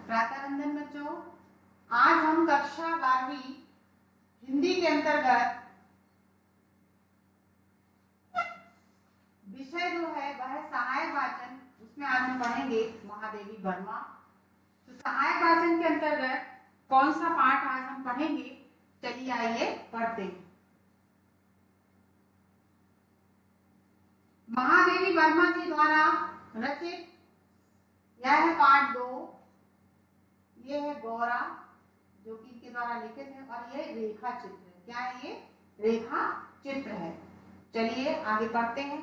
प्रातःरंजन बच्चों, आज हम कक्षा 12वीं हिंदी के अंतर्गत विषय जो है वह है सहायक वाचन। उसमें आज हम पढ़ेंगे महादेवी वर्मा। तो सहायक वाचन के अंतर्गत कौन सा पाठ आज हम पढ़ेंगे, चलिए आइए पढ़ते हैं। महादेवी वर्मा जी द्वारा रचित यह है पाठ 2। ये है गौरा जो कि इनके द्वारा लिखित है और ये रेखा चित्र है। क्या है? ये रेखा चित्र है। चलिए आगे पढ़ते हैं।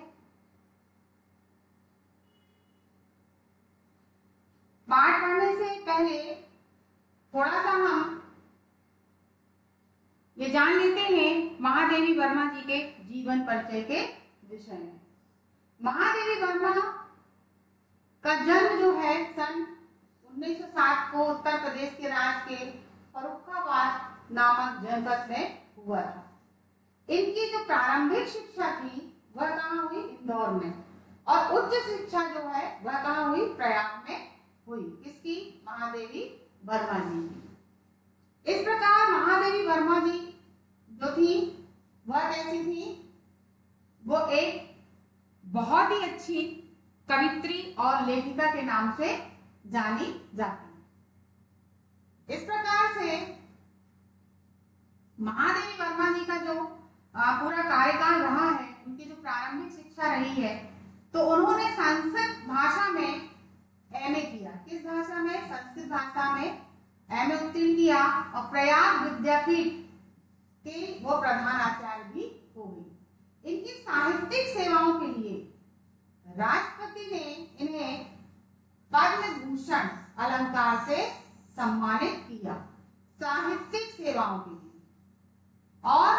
पाठ पढ़ने से पहले थोड़ा सा हम ये जान लेते हैं महादेवी वर्मा जी के जीवन परिचय के विषय में। महादेवी वर्मा का जन्म जो है सन 1907 को उत्तर प्रदेश के राज्य के फर्रुखाबाद नामक जनपद में हुआ था। इनकी जो प्रारंभिक शिक्षा थी वह कहाँ हुई? इंदौर में। और उच्च शिक्षा जो है वह कहाँ हुई? प्रयाग में हुई। किसकी? महादेवी वर्मा जी की। इस प्रकार महादेवी वर्मा जी जो थी वह कैसी थी? वो एक बहुत ही अच्छी कवित्री और लेखिका के नाम से जानी जाती है। इस प्रकार से महादेवी वर्मा जी का जो पूरा कार्यकाल रहा है, उनकी जो प्रारंभिक शिक्षा रही है, तो उन्होंने संस्कृत भाषा में एमए किया। किस भाषा में? संस्कृत भाषा में एमए उत्तीर्ण किया और प्रयाग विद्यापीठ के वो प्रधान आचार्य भी हो गई। इनकी साहित्यिक सेवाओं के लिए राष्ट्रपति ने इन्हें पद्म भूषण अलंकार से सम्मानित किया, साहित्यिक सेवाओं के लिए। और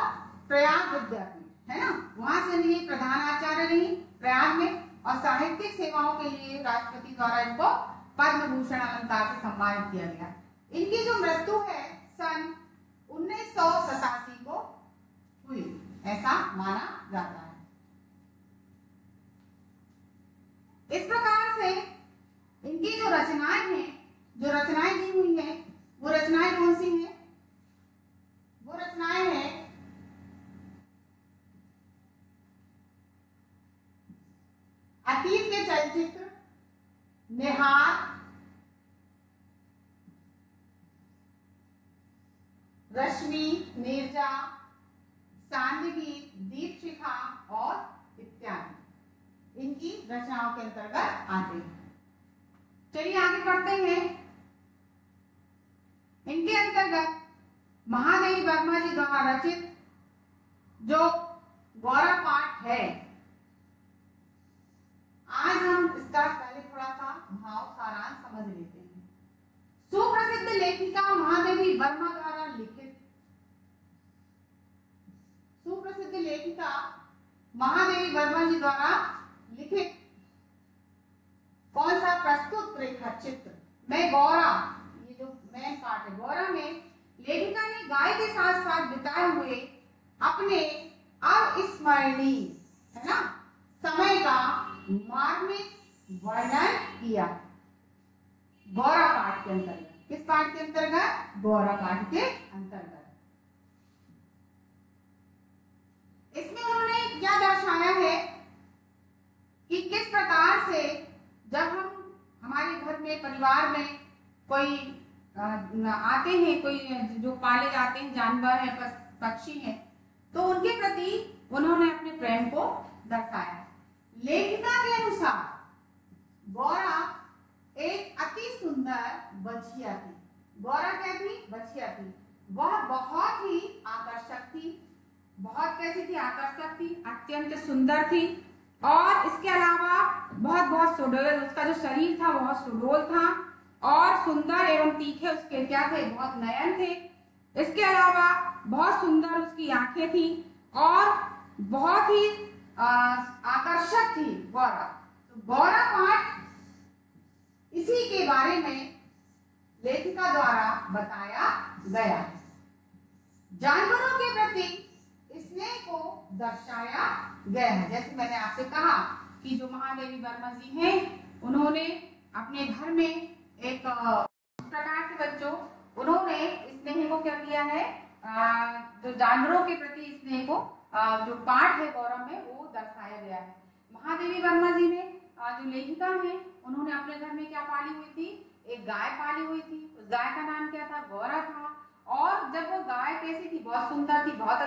प्रयाग विद्यापीठ है ना, वहां से ये प्रधान आचार्य रही प्रयाग में, और साहित्यिक सेवाओं के लिए राष्ट्रपति द्वारा इनको पद्म भूषण अलंकार से सम्मानित किया गया। इनकी जो मृत्यु है सन 1987 को हुई, ऐसा माना जाता है। इस प्रकार से इनकी जो रचनाएं हैं, जो रचनाएं दी हुई हैं, वो रचनाएं कौन सी हैं? वो रचनाएं हैं अतीत के चलचित्र, निहार, रश्मि, नीरजा, सांदगीत, दीपशिखा और इत्यादि इनकी रचनाओं के अंतर्गत आते हैं। चलिए आगे बढ़ते हैं। इनके अंतर्गत महादेवी वर्मा जी द्वारा रचित जो गौरा पाठ है, आज हम इसका पहले थोड़ा सा भाव सारांश समझ लेते हैं। सुप्रसिद्ध लेखिका महादेवी वर्मा द्वारा लिखित, सुप्रसिद्ध लेखिका महादेवी वर्मा जी द्वारा लिखित कौन सा? प्रस्तुत रेखा चित्र में गौरा, ये जो मेन पार्ट है, गौरा में लेखिका ने गाय के साथ साथ बिताए हुए अपने अविस्मरणीय है ना समय का मार्मिक वर्णन किया। गौरा पाठ के अंतर्गत। किस पाठ के अंतर्गत? गौरा पाठ के अंतर्गत। इसमें उन्होंने क्या दर्शाया है कि किस प्रकार से जब हम हमारे घर में परिवार में कोई आते हैं, कोई जो पाले जाते हैं जानवर है, पक्षी हैं, तो उनके प्रति उन्होंने अपने प्रेम को दर्शाया। लेखिका के अनुसार गौरा एक अति सुंदर बछिया थी। गौरा क्या थी? बछिया थी। वह बहुत ही आकर्षक थी। बहुत कैसी थी? आकर्षक थी, अत्यंत सुंदर थी। और इसके अलावा बहुत सुडोल, उसका जो शरीर था बहुत सुडोल था और सुंदर एवं तीखे उसके क्या थे? बहुत नयन थे। इसके अलावा बहुत सुंदर उसकी आंखें थी और बहुत ही आकर्षक थी गौरा। तो गौरा पाठ इसी के बारे में लेखिका द्वारा बताया गया है। जानवरों के प्रति स्नेह को दर्शाया गया है। जैसे मैंने आपसे कहा कि जो महादेवी वर्मा जी हैं, उन्होंने अपने घर में एक क्या किया है, जो जानवरों के प्रति स्नेह को जो पाठ है गौरव में वो दर्शाया गया है। महादेवी वर्मा जी ने जो लेखिका है उन्होंने अपने घर में क्या पाली हुई थी, एक गाय पाली हुई थी। उस गाय का नाम क्या था, गौरा था। और जब वो गाय कैसी थी, बहुत सुंदर थी, बहुत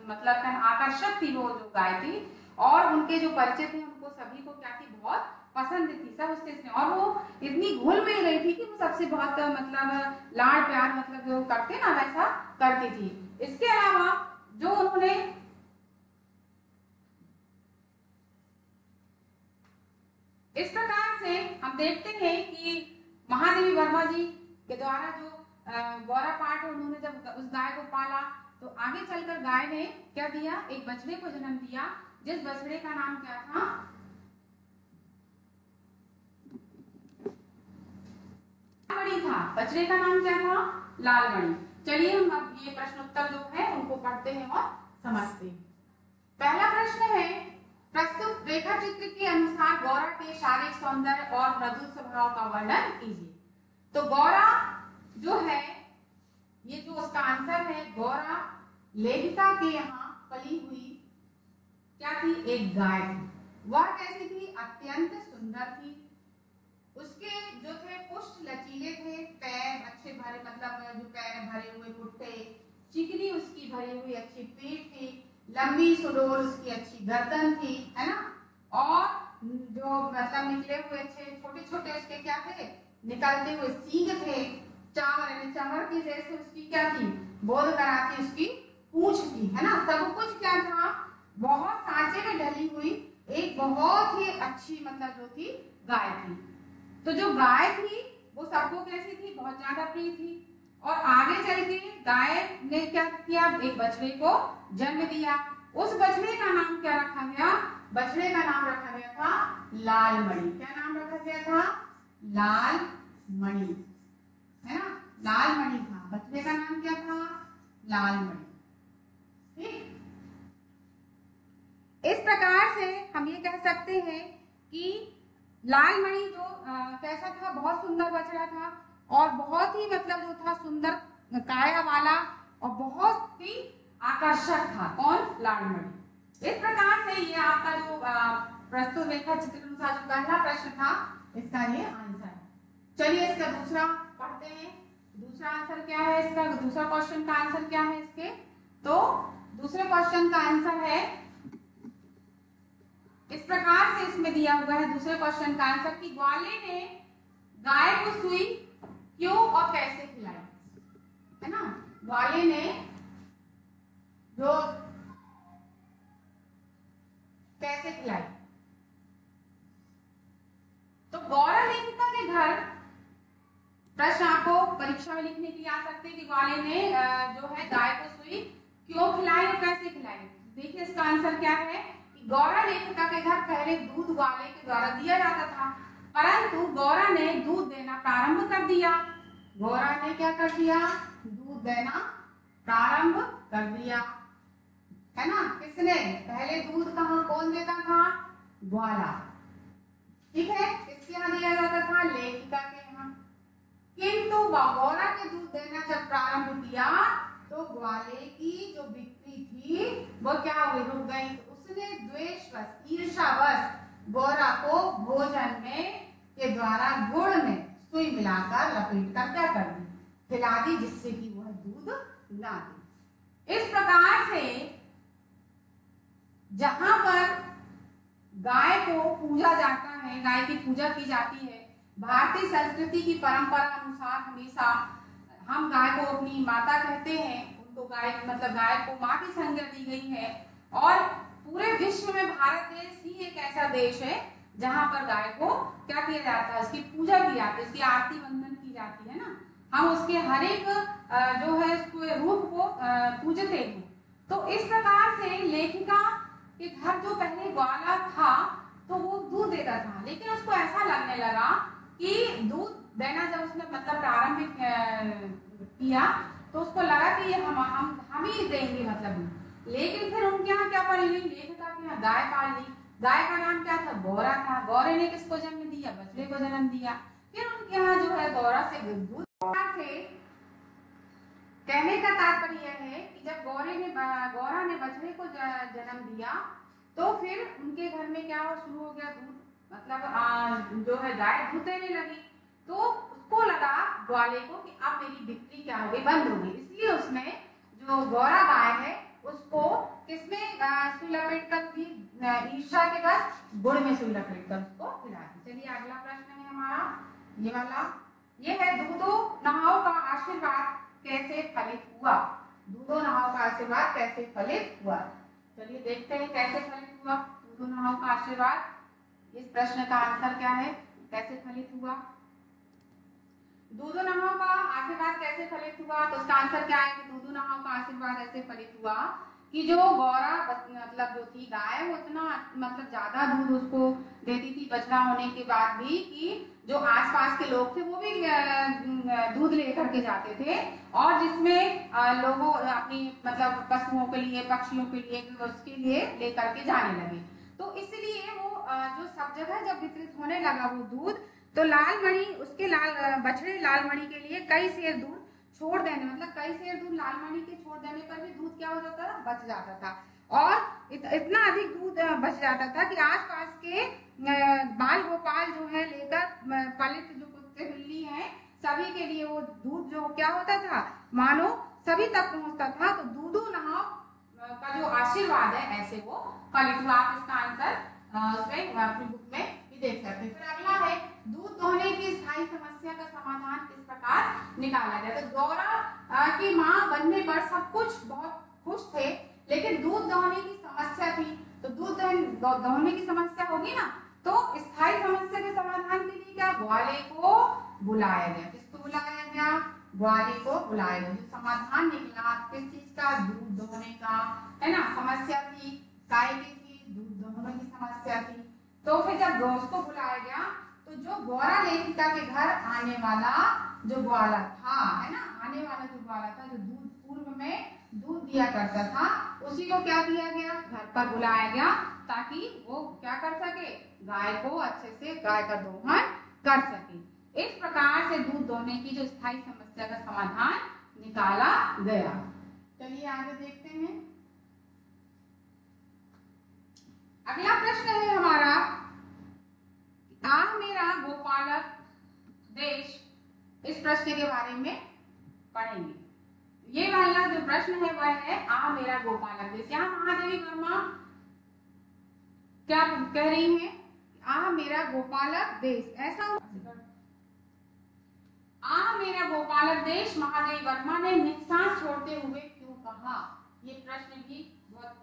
मतलब आकर्षक थी वो जो गाय थी, और उनके जो परिचय थे उनको सभी को क्या थी, बहुत पसंद थी, सब उससे स्नेह, और वो इतनी घुल मिल गई थी कि वो सबसे बहुत मतलब लाड़ प्यार मतलब जो करते ना वैसा करती थी। इसके अलावा जो उन्होंने इस प्रकार से हम देखते हैं कि महादेवी वर्मा जी के द्वारा जो गौरा पाठ है, उन्होंने जब उस गाय को पाला तो आगे चलकर गाय ने क्या दिया, एक बछड़े को जन्म दिया, जिस बछड़े का नाम क्या था, लालमणि था। बछड़े का नाम क्या था, लालमणि। चलिए हम अब ये प्रश्नोत्तर जो है उनको पढ़ते हैं और समझते हैं। पहला प्रश्न है, प्रस्तुत रेखा चित्र के अनुसार गौरा के शारीरिक सौंदर्य और मृदुल स्वभाव का वर्णन कीजिए। तो गौरा जो है, ये जो उसका आंसर है, गौरा लेखिका के यहाँ पली हुई क्या थी, एक गाय थी। वह कैसी थी, अत्यंत सुंदर थी। उसके जो थे पुष्ट लचीले थे, पैर अच्छे भरे, मतलब जो पैर भरे हुए पुट्टे, चिकनी उसकी भरी हुई अच्छी पीठ थी, लंबी सुडोल उसकी अच्छी गर्दन थी, है ना, और जो मतलब निकले हुए अच्छे छोटे छोटे उसके क्या थे, निकलते हुए सींग थे, चमर के जैसे उसकी क्या थी, बोध कराती उसकी पूंछ थी, है ना, सब कुछ क्या था, बहुत सांचे में ढली हुई एक बहुत ही अच्छी मतलब जो थी गाय थी। तो जो गाय थी वो सबको कैसी थी, बहुत ज्यादा प्रिय थी। और आगे चल के गाय ने क्या किया, एक बछड़े को जन्म दिया। उस बछड़े का नाम क्या रखा गया, बछड़े का नाम रखा गया था लालमणि। क्या नाम रखा गया था, लालमणि, है ना, लालमणि था, बछड़े का नाम क्या था, लालमणि। ठीक, इस प्रकार से हम ये कह सकते हैं कि लालमणि जो कैसा था, बहुत सुंदर बछड़ा था और बहुत ही मतलब जो था सुंदर काया वाला और बहुत ही आकर्षक था। कौन, लालमणि। इस प्रकार से ये आपका जो प्रस्तुत रेखा चित्र अनुसार जो पहला प्रश्न था, इसका ये आंसर है। चलिए इसका दूसरा पढ़ते हैं। दूसरा आंसर क्या है इसका, दूसरा क्वेश्चन का आंसर क्या है इसके, तो दूसरे क्वेश्चन का आंसर है इस प्रकार से इसमें दिया हुआ है। दूसरे क्वेश्चन का आंसर कि ग्वाले ने गाय को सुई क्यों और कैसे खिलाई, है ना, ग्वाले ने जो कैसे खिलाई। तो गौरा लेखिका के घर प्रश्न आपको परीक्षा में लिखने के लिए आ सकते हैं कि ग्वाले ने जो है गाय को सुई क्यों खिलाई और कैसे खिलाई। देखिए इसका आंसर क्या है, गौरा लेखिका के घर पहले दूध ग्वाले के द्वारा दिया जाता था, परंतु गौरा ने दूध देना प्रारंभ कर दिया। गौरा ने क्या कर दिया, दूध देना प्रारंभ कर दिया, है ना, किसने, पहले दूध कहाँ कौन देता था, ग्वाला, ठीक है, किसके यहाँ दिया जाता था, लेखिका के यहाँ। किंतु गौरा के दूध देना जब प्रारंभ किया तो ग्वाले की जो बिक्री थी वो क्या हुई, रुक गई। उसने द्वेषवश, ईर्ष्यावश गौरा को भोजन में के द्वारा गुड़ में सुई मिलाकर लपेट कर क्या कर दी, खिला दी, जिससे कि वह दूध ना दे। इस प्रकार से जहां पर गाय को पूजा जाता है, गाय की पूजा की जाती है, भारतीय संस्कृति की परंपरा अनुसार हमेशा हम गाय को अपनी माता कहते हैं, उनको गाय मतलब गाय को माँ की संज्ञा दी गई है। और पूरे विश्व में भारत देश ही एक ऐसा देश है जहां पर गाय को क्या किया जाता है, उसकी पूजा की जाती है, उसकी आरती वंदन की जाती है ना, हम उसके हर एक जो है उसको रूप को पूजते हैं। तो इस प्रकार से लेखिका के घर जो पहले ग्वाला था तो वो दूध देता था, लेकिन उसको ऐसा लगने लगा कि दूध देना जब उसने मतलब प्रारंभ किया तो उसको लगा कि ये हम ही देंगे मतलब। लेकिन फिर उनके यहाँ क्या पाली, लेखिका के यहाँ गाय पाल ली। गाय का नाम क्या था, गौरा था। गौरे ने किसको जन्म दिया, बछड़े को जन्म दिया। फिर उनके यहाँ जो है गौरा से दूध से कहने का तात्पर्य यह है कि जब गौरा ने बछड़े को जन्म दिया तो फिर उनके घर में क्या शुरू हो गया, दूध, मतलब जो है गाय दूध देने लगी। तो उसको लगा ग्वाले को कि अब मेरी बिक्री क्या होगी, बंद होगी, इसलिए उसने जो गौरा गाय है उसको किसमें सुई लपेट कर दी, ईर्ष्या के बस गुड़ में सुई लपेट कर उसको खिला दी। चलिए अगला प्रश्न है हमारा ये वाला, ये है दूधो नहाओ का आशीर्वाद कैसे फलित हुआ। दूधो नहाओ का आशीर्वाद कैसे फलित हुआ, चलिए देखते हैं कैसे फलित हुआ दूधो नहाओ का आशीर्वाद। इस प्रश्न का आंसर क्या है, कैसे फलित हुआ दूधो नहाओ का आशीर्वाद कैसे फलित हुआ, तो उसका आंसर क्या है कि दूधो नहाओ का आशीर्वाद ऐसे फलित हुआ कि जो गौरा मतलब जो थी गाय वो इतना मतलब ज्यादा दूध उसको देती थी बछड़ा होने के बाद भी कि जो आसपास के लोग थे वो भी दूध लेकर के जाते थे, और जिसमें लोगों अपनी मतलब पशुओं के लिए पक्षियों के लिए उसके लिए लेकर के जाने लगे। तो इसलिए वो जो सब जगह जब वितरित होने लगा वो दूध, तो लालमणि उसके बछड़े लालमणि के लिए कई सेर दूध छोड़ देने, मतलब कई सेर दूध लालमणि के छोड़ देने पर भी दूध क्या हो जाता था, बच जाता था, और इतना अधिक दूध बच जाता था कि आसपास के बाल गोपाल जो है लेकर पालित जो कुत्ते बिल्ली हैं सभी के लिए वो दूध जो क्या होता था मानो सभी तक पहुंचता था। तो दूधो नहाओ का जो आशीर्वाद है ऐसे वो फलित हुआ। आप इसका आंसर उसमें अपनी बुक में भी देख सकते हैं। फिर अगला है दूध दोहने की स्थायी समस्या का समाधान किस प्रकार निकाला गया। तो गौरा की मां बनने पर सब कुछ बहुत खुश थे, लेकिन दूध दोहने की समस्या थी। तो दूध दोहने की समस्या होगी ना, तो स्थायी समस्या के समाधान के लिए क्या ग्वाले को बुलाया गया। किसको बुलाया गया, ग्वाले को बुलाया गया। जो समाधान निकला किस चीज का, दूध दोहने का, है ना, समस्या थी काय की थी, दूध दोहने की समस्या थी। तो फिर जब उसको बुलाया गया तो जो गौरा लेखिका के घर आने वाला जो ग्वाला था, है ना, आने वाला जो ग्वाला था जो दूध पूर्व में दूध दिया करता था, उसी को क्या किया गया, घर पर बुलाया गया ताकि वो क्या कर सके, गाय को अच्छे से गाय का दोहन कर सके। इस प्रकार से दूध दोहने की जो स्थायी समस्या का समाधान निकाला गया। चलिए आगे देखते हैं। अगला प्रश्न है हमारा, मेरा गोपालक देश, इस प्रश्न के बारे में पढ़ेंगे। ये वाला जो प्रश्न है वह है मेरा गोपालक देश। यहाँ महादेवी वर्मा क्या कह रही है, मेरा गोपालक देश, ऐसा मेरा गोपालक देश महादेवी वर्मा ने निःश्वास छोड़ते हुए क्यों कहा। ये प्रश्न भी बहुत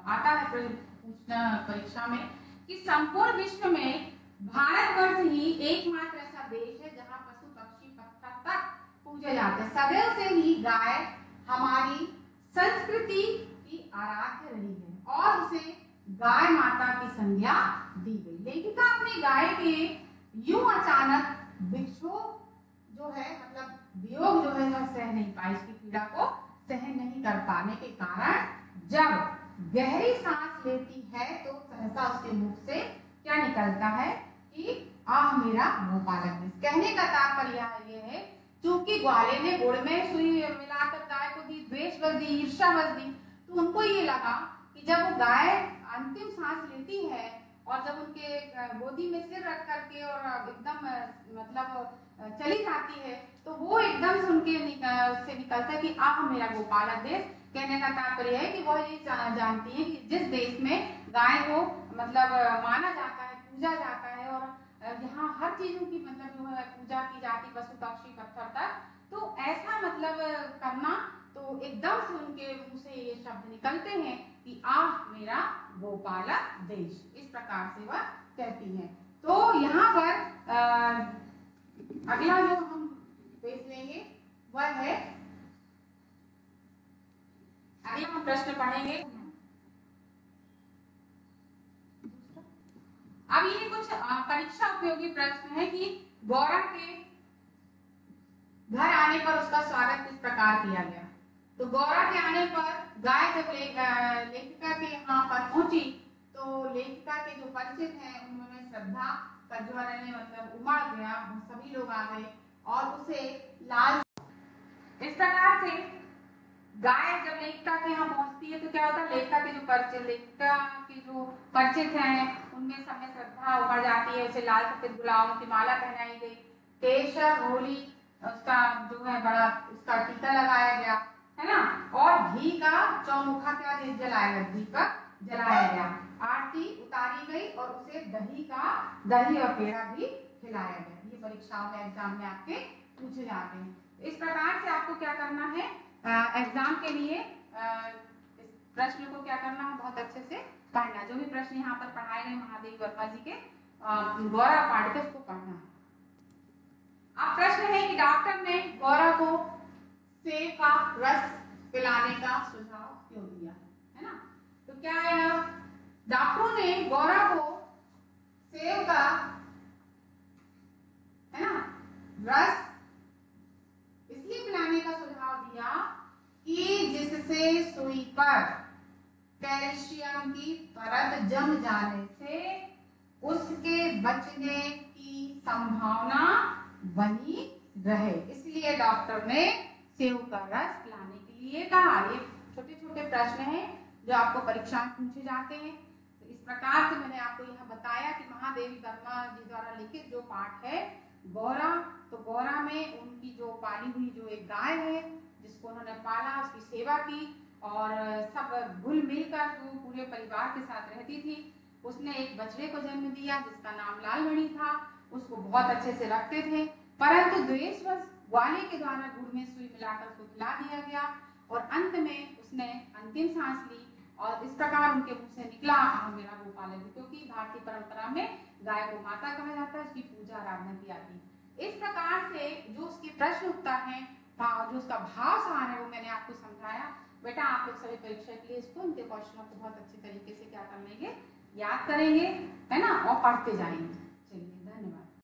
आता है पूछना परीक्षा में कि संपूर्ण विश्व में भारतवर्ष ही एकमात्र ऐसा देश है जहाँ पशु पक्षी पत्थर तक पूजे जाते हैं। सदैव से ही गाय हमारी संस्कृति की आराध्य रही है और उसे गाय माता की संज्ञा दी गई। लेखिका अपनी गाय के यूं अचानक विक्षोभ जो है मतलब वियोग जो है वह सह नहीं पाई, इसकी पीड़ा को सहन नहीं कर पाने के कारण जब गहरी सांस लेती है तो सहसा उसके मुख से क्या निकलता है कि मेरा गोपालक देश। कहने का तात्पर्य ये है क्योंकि ग्वाले ने गुड़ में सुई मिलाकर गाय को दी, द्वेष बस दी, ईर्ष्या बस दी, तो उनको ये लगा कि जब वो गाय अंतिम सांस लेती है और जब उनके गोदी में सिर रख करके और एकदम मतलब चली जाती है तो वो एकदम से उनके उससे निकलता है कि मेरा गोपालक देश। कहने का तात्पर्य है कि वो ये जानती है कि जिस देश में गाय को मतलब माना जाता है, पूजा जाता है और यहाँ हर चीजों की मतलब जो है पूजा की जाती, पशु पक्षी पत्थर तक, तो ऐसा मतलब करना तो एकदम से उनके मुंह से ये शब्द निकलते हैं कि मेरा गोपालक देश, इस प्रकार से वह कहती है। तो यहाँ पर अगला जो हम देख लेंगे वह है, अगला हम प्रश्न पढ़ेंगे। अब ये कुछ परीक्षा उपयोगी प्रश्न है कि गौरा के घर आने पर उसका स्वागत किस प्रकार किया गया। तो गौरा के आने पर गाय जब लेखिका के यहाँ पर पहुंची तो लेखिका के जो परिचित हैं उन्होंने श्रद्धा का ज्वाला ने मतलब उमड़ गया, सभी लोग आ गए और उसे लाल, इस प्रकार से गाय जब लेखिका के यहाँ पहुंचती है तो क्या होता है, लेखिका के जो परिचित हैं उनमें सब में श्रद्धा उमड़ जाती है। उसे लाल सफेद गुलाबों की माला पहनाई गई, केशर रोली उसका जो है बड़ा उसका टीका लगाया गया, है ना, और घी का चौमुखा क्या जलाया गया, दीपक जलाया गया, आरती उतारी गई और उसे दही और पेड़ा भी खिलाया गया। ये परीक्षाओं में एग्जाम में आपके पूछे जाते हैं। इस प्रकार से आपको क्या करना है, एग्जाम के लिए इस प्रश्न को क्या करना है, बहुत अच्छे से पढ़ना। जो भी प्रश्न यहाँ पर पढ़ाए गए महादेवी वर्मा जी के गौरा पाठ के उसको पढ़ना है। अब प्रश्न है कि डॉक्टर ने गौरा को सेब का रस पिलाने का सुझाव क्यों दिया, है ना। तो क्या है, डॉक्टरों ने गौरा को सेब का, है ना, रस इसलिए पिलाने का सुझाव दिया कि जिससे सुई पर कैल्शियम की परत जम जाने से उसके बचने की संभावना बनी रहे, इसलिए डॉक्टर ने सेब का रस पिलाने के लिए कहा। ये छोटे छोटे प्रश्न हैं जो आपको परीक्षा में पूछे जाते हैं। तो इस प्रकार से मैंने आपको यह बताया कि महादेवी वर्मा जी द्वारा लिखित जो पाठ है गौरा, तो गौरा में उनकी जो पाली हुई जो एक गाय है जिसको उन्होंने पाला, उसकी सेवा की और सब घुल मिलकर जो पूरे परिवार के साथ रहती थी, उसने एक बछड़े को जन्म दिया जिसका नाम लालमणि था। उसको बहुत अच्छे से रखते थे, परंतु द्वेषवश ग्वाले के द्वारा गुड़ में सुई मिलाकर उसको खिला दिया गया और अंत में उसने अंतिम सांस ली और इस प्रकार उनके मुंह से निकला अहम मेरा गोपाल है, क्योंकि भारतीय परंपरा में गाय को माता कहा जाता है, उसकी पूजा आराधना की जाती है। इस प्रकार से जो उसके प्रश्न उत्तर हैं, जो उसका भाव सार है वो मैंने आपको समझाया। बेटा आप लोग सभी परीक्षा के लिए इसको उनके क्वेश्चनों को बहुत अच्छे तरीके से क्या कर लेंगे, याद करेंगे, है ना, और पढ़ते जाएंगे।